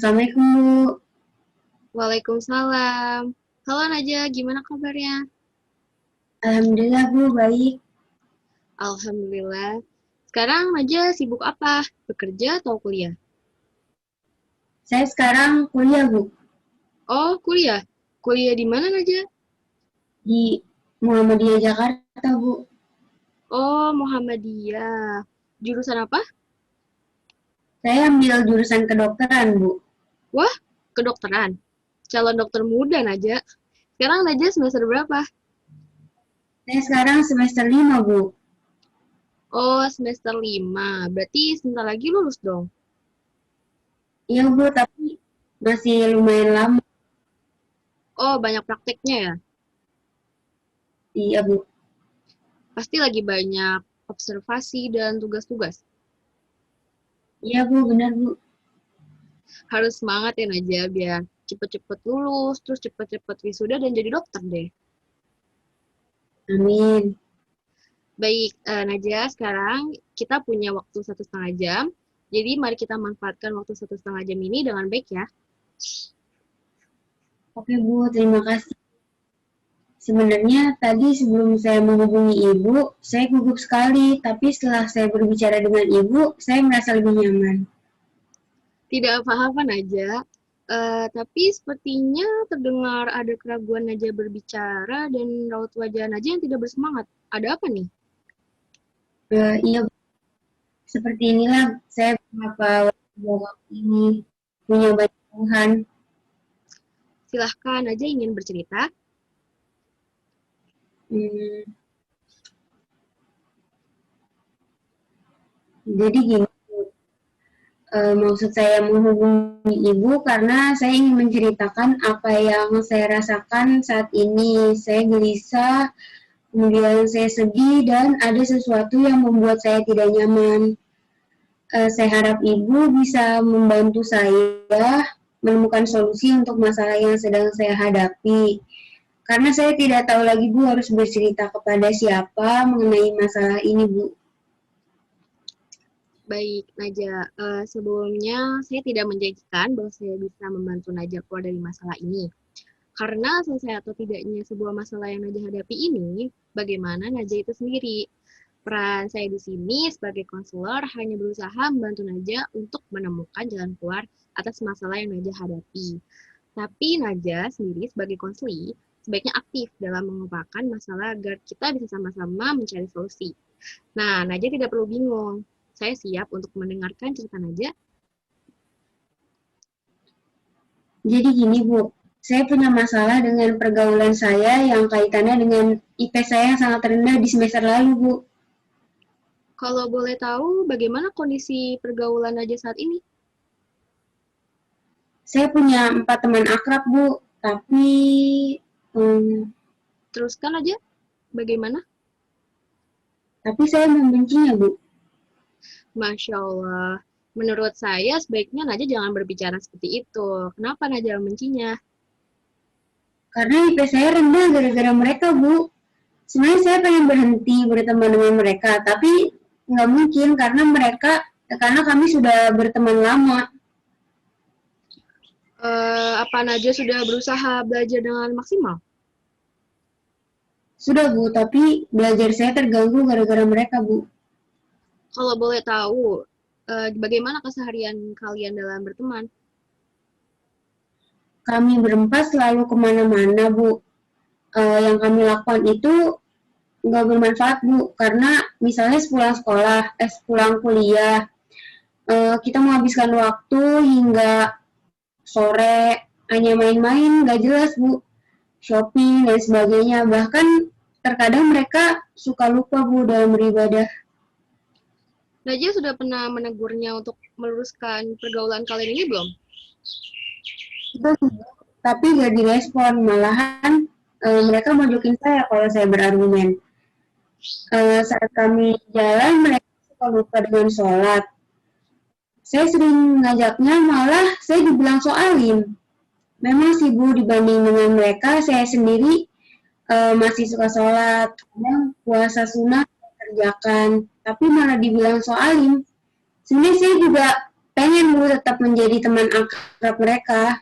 Assalamualaikum, Bu. Waalaikumsalam. Halo Najwa, gimana kabarnya? Alhamdulillah, Bu, baik. Alhamdulillah. Sekarang Najwa sibuk apa? Bekerja atau kuliah? Saya sekarang kuliah, Bu, Oh, kuliah. Kuliah di mana Najwa? di Muhammadiyah Jakarta, Bu. Oh, Muhammadiyah. Jurusan apa? Saya ambil jurusan kedokteran, Bu. Wah, kedokteran. Calon dokter muda Najwa. Sekarang Najwa semester berapa? Saya sekarang semester 5, Bu. Oh, semester 5. Berarti sebentar lagi lulus dong. Iya, Bu, tapi masih lumayan lama. Oh, banyak prakteknya ya? Iya, Bu. Pasti lagi banyak observasi dan tugas-tugas. Iya, Bu, benar, Bu. Harus semangat ya Najwa biar cepet-cepet lulus, terus cepet-cepet wisuda dan jadi dokter deh. Amin. Baik, Najwa, sekarang kita punya waktu 1,5 jam. Jadi mari kita manfaatkan waktu 1,5 jam ini dengan baik ya. Oke, Bu, terima kasih. Sebenarnya tadi sebelum saya menghubungi Ibu, saya gugup sekali. Tapi setelah saya berbicara dengan Ibu, saya merasa lebih nyaman. Tidak apa-apa Najwa, tapi sepertinya terdengar ada keraguan Najwa berbicara dan raut wajah Najwa yang tidak bersemangat. Ada apa nih? Iya, seperti inilah saya beberapa waktu ini punya banyak keluhan. Silahkan Najwa ingin bercerita. Hmm, jadi gini, maksud saya menghubungi Ibu karena saya ingin menceritakan apa yang saya rasakan saat ini. Saya gelisah, kemudian saya sedih dan ada sesuatu yang membuat saya tidak nyaman. Saya harap Ibu bisa membantu saya menemukan solusi untuk masalah yang sedang saya hadapi. Karena saya tidak tahu lagi, Bu, harus bercerita kepada siapa mengenai masalah ini, Bu. Baik, Najwa. Sebelumnya saya tidak menjanjikan bahwa saya bisa membantu Najwa keluar dari masalah ini. Karena selesai atau tidaknya sebuah masalah yang Najwa hadapi ini, bagaimana Najwa itu sendiri. Peran saya di sini sebagai konselor hanya berusaha membantu Najwa untuk menemukan jalan keluar atas masalah yang Najwa hadapi. Tapi Najwa sendiri sebagai konselor sebaiknya aktif dalam mengupakan masalah agar kita bisa sama-sama mencari solusi. Nah, Najwa tidak perlu bingung. Saya siap untuk mendengarkan cerita Najwa. Jadi gini, Bu, saya punya masalah dengan pergaulan saya yang kaitannya dengan IP saya yang sangat rendah di semester lalu, Bu. Kalau boleh tahu, bagaimana kondisi pergaulan Najwa saat ini? Saya punya 4 teman akrab, Bu, tapi Teruskan aja, bagaimana? saya membencinya, Bu. Masya Allah. Menurut saya, sebaiknya Najwa jangan berbicara seperti itu. Kenapa Najwa membencinya? Karena IP saya rendah gara-gara mereka, Bu. Sebenarnya saya pengen berhenti berteman dengan mereka, tapi nggak mungkin karena kami sudah berteman lama. Apa Najwa sudah berusaha belajar dengan maksimal? Sudah, Bu, tapi belajar saya terganggu gara-gara mereka, Bu. Kalau boleh tahu, bagaimana keseharian kalian dalam berteman? Kami berempat selalu kemana-mana, Bu. Yang kami lakukan itu nggak bermanfaat, Bu, karena misalnya sepulang kuliah, kita menghabiskan waktu hingga sore, hanya main-main, nggak jelas, Bu. Shopping dan sebagainya. Bahkan terkadang mereka suka lupa, Bu, dalam beribadah. Najwa sudah pernah menegurnya untuk meluruskan pergaulan kalian ini belum? Itu tapi nggak direspon, malahan mereka mojokin saya kalau saya berargumen. Saat kami jalan, mereka suka lupa dengan sholat. Saya sering ngajaknya, malah saya dibilang soalin. Memang sih, Bu, dibanding dengan mereka, saya sendiri masih suka sholat. Kadang puasa sunnah saya kerjakan, tapi malah dibilang soalin. Sebenarnya saya juga pengen Bu tetap menjadi teman akrab mereka.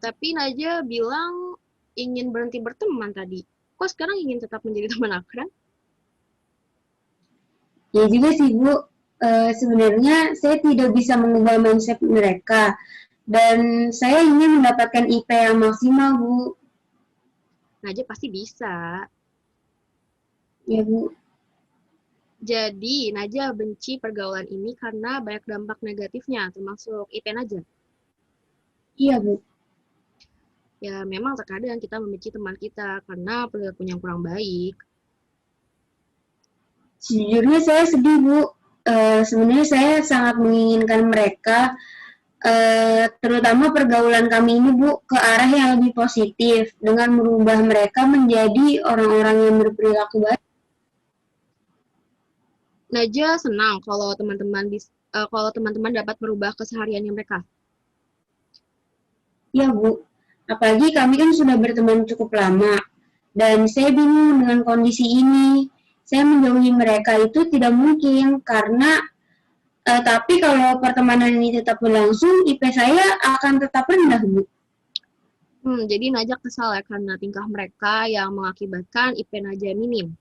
Tapi Najwa bilang ingin berhenti berteman tadi. Kok sekarang ingin tetap menjadi teman akrab? Ya juga sih Bu, sebenarnya saya tidak bisa mengubah mindset mereka dan saya ingin mendapatkan IP yang maksimal Bu. Najwa pasti bisa. Ya Bu. Jadi Najwa benci pergaulan ini karena banyak dampak negatifnya, termasuk IP Najwa. Iya Bu. Ya memang terkadang kita membenci teman kita karena perilakunya yang kurang baik. Sejujurnya saya sedih Bu. Sebenarnya saya sangat menginginkan mereka, terutama pergaulan kami ini Bu, ke arah yang lebih positif dengan merubah mereka menjadi orang-orang yang berperilaku baik. Najwa senang kalau teman-teman dapat merubah kesehariannya mereka. Ya Bu, apalagi kami kan sudah berteman cukup lama dan saya bingung dengan kondisi ini. Saya menjauhi mereka itu tidak mungkin karena tapi kalau pertemanan ini tetap berlangsung, IP saya akan tetap rendah, Bu. Jadi Najwa kesal ya karena tingkah mereka yang mengakibatkan IP Najwa minim.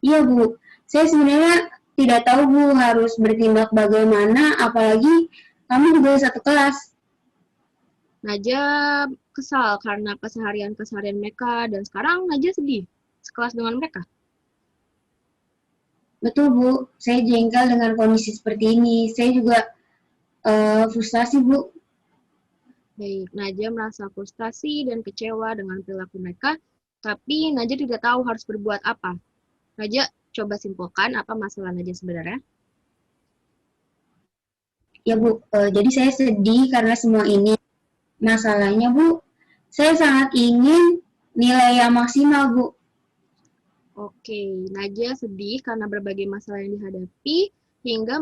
Iya, Bu. Saya sebenarnya tidak tahu, Bu, harus bertindak bagaimana, apalagi kami juga satu kelas. Najwa kesal karena keseharian mereka dan sekarang Najwa sedih sekelas dengan mereka. Betul, Bu. Saya jengkel dengan kondisi seperti ini. Saya juga frustasi, Bu. Baik, Najwa merasa frustasi dan kecewa dengan perilaku mereka, tapi Najwa tidak tahu harus berbuat apa. Najwa coba simpulkan apa masalah Najwa sebenarnya. Ya, Bu. Jadi saya sedih karena semua ini. Masalahnya, Bu, saya sangat ingin nilai yang maksimal, Bu. Oke, Najwa sedih karena berbagai masalah yang dihadapi hingga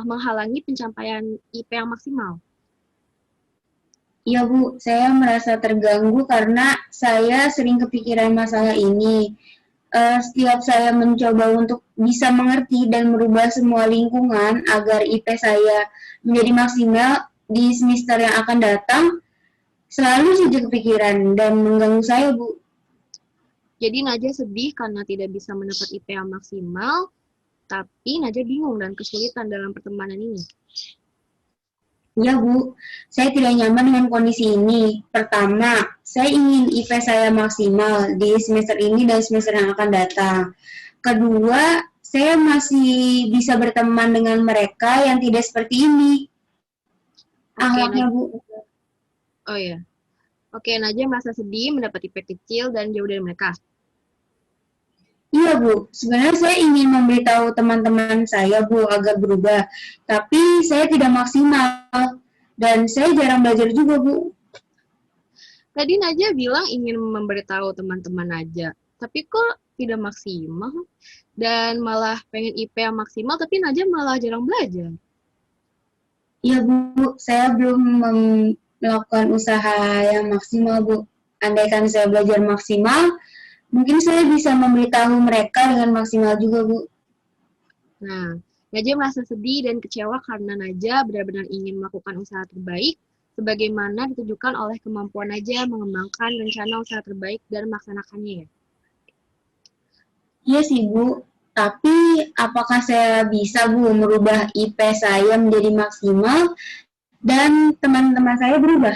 menghalangi pencapaian IP yang maksimal. Iya Bu, saya merasa terganggu karena saya sering kepikiran masalah ini. Setiap saya mencoba untuk bisa mengerti dan merubah semua lingkungan agar IP saya menjadi maksimal di semester yang akan datang, selalu saja kepikiran dan mengganggu saya Bu. Jadi Najwa sedih karena tidak bisa mendapat IP yang maksimal, tapi Najwa bingung dan kesulitan dalam pertemanan ini. Ya Bu, saya tidak nyaman dengan kondisi ini. Pertama, saya ingin IP saya maksimal di semester ini dan semester yang akan datang. Kedua, saya masih bisa berteman dengan mereka yang tidak seperti ini. Ahlaknya Bu. Oh ya. Oke, Najwa merasa sedih mendapat IP kecil dan jauh dari mereka. Iya Bu, sebenarnya saya ingin memberitahu teman-teman saya Bu agar berubah, tapi saya tidak maksimal dan saya jarang belajar juga Bu. Tadi Najwa bilang ingin memberitahu teman-teman Najwa, tapi kok tidak maksimal dan malah pengen IP yang maksimal, tapi Najwa malah jarang belajar. Iya Bu, saya belum melakukan usaha yang maksimal Bu. Andaikan saya belajar maksimal, mungkin saya bisa memberitahu mereka dengan maksimal juga Bu. Nah, Najwa merasa sedih dan kecewa karena Najwa benar-benar ingin melakukan usaha terbaik sebagaimana ditujukan oleh kemampuan Najwa mengembangkan rencana usaha terbaik dan melaksanakannya. Iya sih Bu, tapi apakah saya bisa Bu merubah IP saya menjadi maksimal dan teman-teman saya berubah?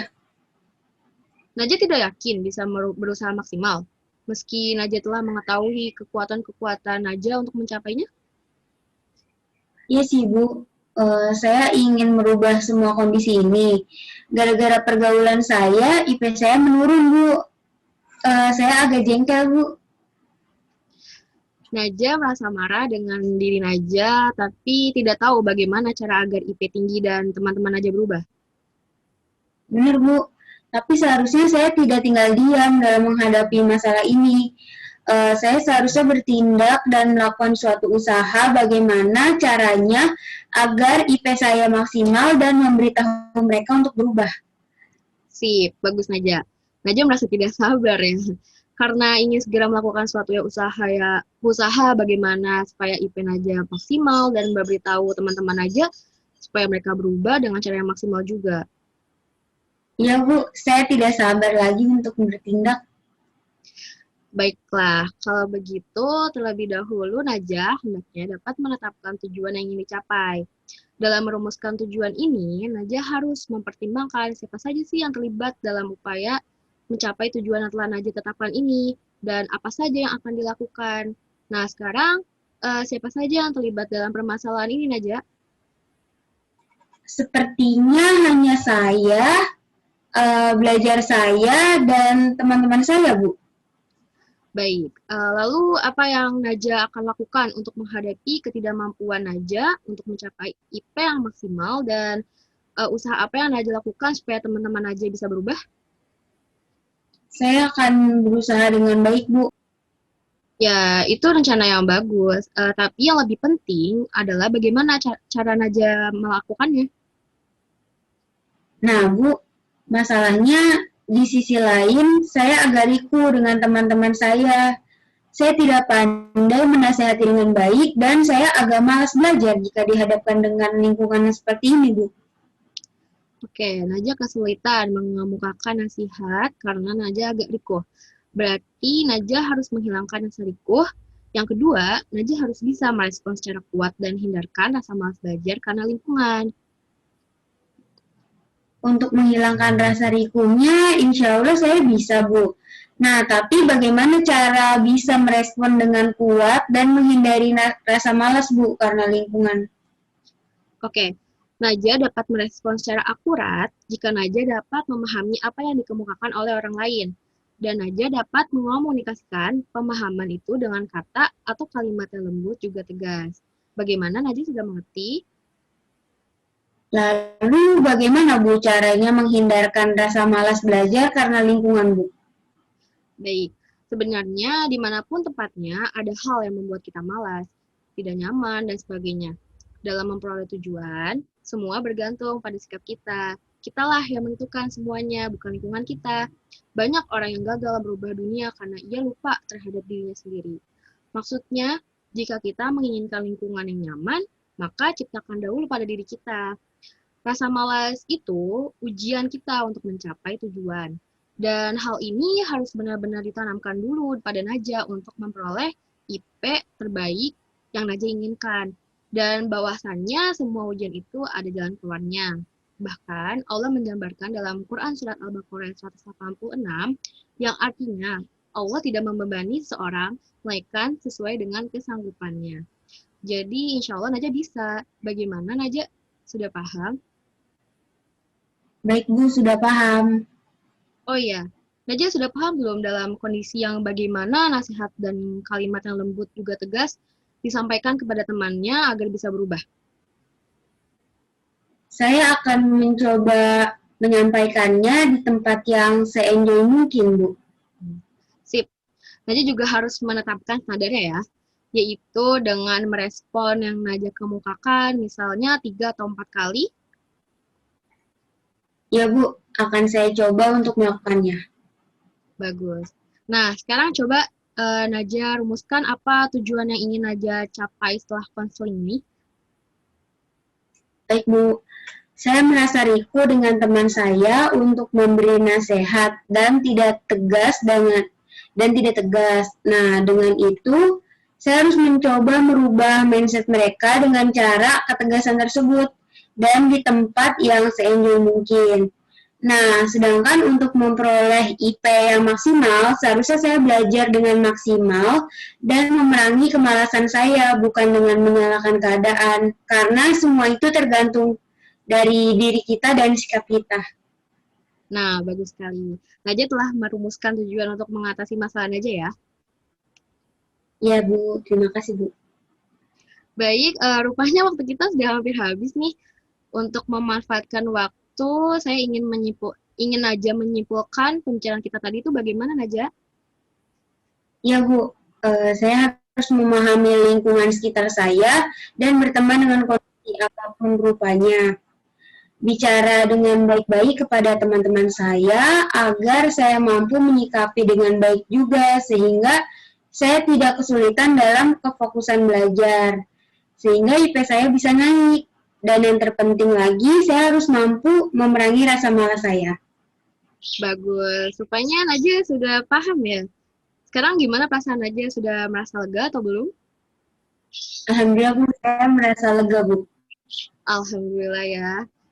Najwa tidak yakin bisa berusaha maksimal, meski Najwa telah mengetahui kekuatan-kekuatan Najwa untuk mencapainya. Iya sih Bu, saya ingin merubah semua kondisi ini. Gara-gara pergaulan saya, IP saya menurun Bu. Saya agak jengkel Bu. Najwa merasa marah dengan diri Najwa, tapi tidak tahu bagaimana cara agar IP tinggi dan teman-teman Najwa berubah. Benar Bu, tapi seharusnya saya tidak tinggal diam dalam menghadapi masalah ini. Saya seharusnya bertindak dan melakukan suatu usaha bagaimana caranya agar IP saya maksimal dan memberitahu mereka untuk berubah. Sip, bagus Najwa. Najwa merasa tidak sabar ya. karena ingin segera melakukan suatu usaha bagaimana supaya IP Najah maksimal dan memberitahu teman-teman Najah supaya mereka berubah dengan cara yang maksimal juga. Iya Bu, saya tidak sabar lagi untuk bertindak. Baiklah, kalau begitu terlebih dahulu Najah hendaknya dapat menetapkan tujuan yang ingin dicapai. Dalam merumuskan tujuan ini, Najah harus mempertimbangkan siapa saja sih yang terlibat dalam upaya mencapai tujuan yang telah Najah tetapkan ini, dan apa saja yang akan dilakukan. Nah, sekarang siapa saja yang terlibat dalam permasalahan ini, Najah? Sepertinya hanya saya, belajar saya, dan teman-teman saya, Bu. Baik, lalu apa yang Najah akan lakukan untuk menghadapi ketidakmampuan Najah untuk mencapai IP yang maksimal dan usaha apa yang Najah lakukan supaya teman-teman Najah bisa berubah? Saya akan berusaha dengan baik, Bu. Ya, itu rencana yang bagus. Tapi yang lebih penting adalah bagaimana cara Najah melakukannya. Nah, Bu, masalahnya di sisi lain saya agak riku dengan teman-teman saya. Saya tidak pandai menasihati dengan baik dan saya agak malas belajar jika dihadapkan dengan lingkungan seperti ini, Bu. Oke, Najah kesulitan mengemukakan nasihat karena Najah agak rikuh. Berarti Najah harus menghilangkan rasa rikuh. Yang kedua, Najah harus bisa merespon secara kuat dan hindarkan rasa malas belajar karena lingkungan. Untuk menghilangkan rasa rikuhnya, insya Allah saya bisa, Bu. Nah, tapi bagaimana cara bisa merespon dengan kuat dan menghindari rasa malas, Bu, karena lingkungan? Oke, Najah dapat merespon secara akurat jika Najah dapat memahami apa yang dikemukakan oleh orang lain. Dan Najah dapat mengomunikasikan pemahaman itu dengan kata atau kalimat yang lembut juga tegas. Bagaimana Najah sudah mengerti? Lalu bagaimana, Bu, caranya menghindarkan rasa malas belajar karena lingkungan, Bu? Baik, sebenarnya dimanapun tempatnya ada hal yang membuat kita malas, tidak nyaman, dan sebagainya. Dalam memperoleh tujuan, semua bergantung pada sikap kita. Kitalah yang menentukan semuanya, bukan lingkungan kita. Banyak orang yang gagal berubah dunia karena ia lupa terhadap dirinya sendiri. Maksudnya, jika kita menginginkan lingkungan yang nyaman, maka ciptakan dahulu pada diri kita. Rasa malas itu ujian kita untuk mencapai tujuan. Dan hal ini harus benar-benar ditanamkan dulu pada Najah untuk memperoleh IP terbaik yang Najah inginkan. Dan bahwasannya semua ujian itu ada jalan keluarnya. Bahkan Allah mengambarkan dalam Quran Surat Al-Baqarah 186 yang artinya Allah tidak membebani seorang melainkan sesuai dengan kesanggupannya. Jadi insya Allah Najah bisa. Bagaimana Najah? Sudah paham? Baik, Bu, sudah paham. Oh iya, Najah sudah paham belum dalam kondisi yang bagaimana nasihat dan kalimat yang lembut juga tegas disampaikan kepada temannya agar bisa berubah? Saya akan mencoba menyampaikannya di tempat yang se-enjoy mungkin, Bu. Sip. Najah juga harus menetapkan standarnya ya, yaitu dengan merespon yang Najah kemukakan, misalnya 3 atau 4 kali. Ya, Bu, akan saya coba untuk melakukannya. Bagus. Nah, sekarang coba Najah rumuskan apa tujuan yang ingin Najah capai setelah konseling ini. Baik, Bu. Saya merasa riku dengan teman saya untuk memberi nasihat dan tidak tegas. Nah, dengan itu saya harus mencoba merubah mindset mereka dengan cara ketegasan tersebut dan di tempat yang se-enjoy mungkin. Nah, sedangkan untuk memperoleh IP yang maksimal, seharusnya saya belajar dengan maksimal dan memerangi kemalasan saya, bukan dengan menyalahkan keadaan. Karena semua itu tergantung dari diri kita dan sikap kita. Nah, bagus sekali. Najah telah merumuskan tujuan untuk mengatasi masalah Najah ya. Ya, Bu. Terima kasih, Bu. Baik, rupanya waktu kita sudah hampir habis nih. Untuk memanfaatkan waktu, saya ingin Najah menyimpulkan pembicaraan kita tadi itu bagaimana Najah? Ya, Bu. Saya harus memahami lingkungan sekitar saya dan berteman dengan kondisi apapun rupanya. bicara dengan baik-baik kepada teman-teman saya agar saya mampu menyikapi dengan baik juga sehingga saya tidak kesulitan dalam kefokusan belajar sehingga IP saya bisa naik. Dan yang terpenting lagi, saya harus mampu memerangi rasa malas saya. Bagus. Rupanya Najwa sudah paham ya. Sekarang gimana perasaan Najwa? Sudah merasa lega atau belum? Alhamdulillah Bu, saya merasa lega Bu. Alhamdulillah ya.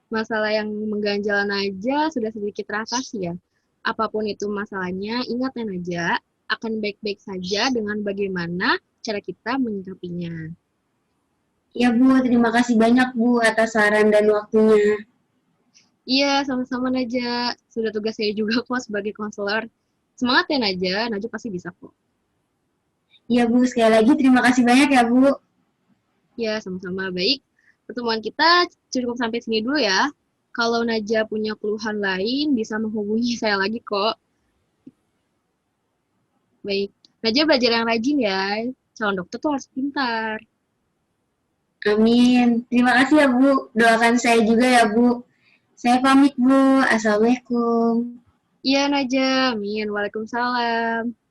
Masalah yang mengganjal Najwa sudah sedikit teratasi ya. Apapun itu masalahnya, ingat ya Najwa, akan baik-baik saja dengan bagaimana cara kita menyikapinya. Ya Bu, terima kasih banyak Bu atas saran dan waktunya. Iya, sama-sama Najwa. Sudah tugas saya juga kok sebagai konselor. Semangat ya Najwa, Najwa pasti bisa kok. Ya Bu, sekali lagi terima kasih banyak ya Bu. Ya, sama-sama. Baik, pertemuan kita cukup sampai sini dulu ya. Kalau Najwa punya keluhan lain, bisa menghubungi saya lagi kok. Baik, Najwa belajar yang rajin ya. Calon dokter tuh harus pintar. Amin. Terima kasih ya Bu. Doakan saya juga ya Bu. Saya pamit Bu. Assalamualaikum. Iya Najwa, amin. Waalaikumsalam.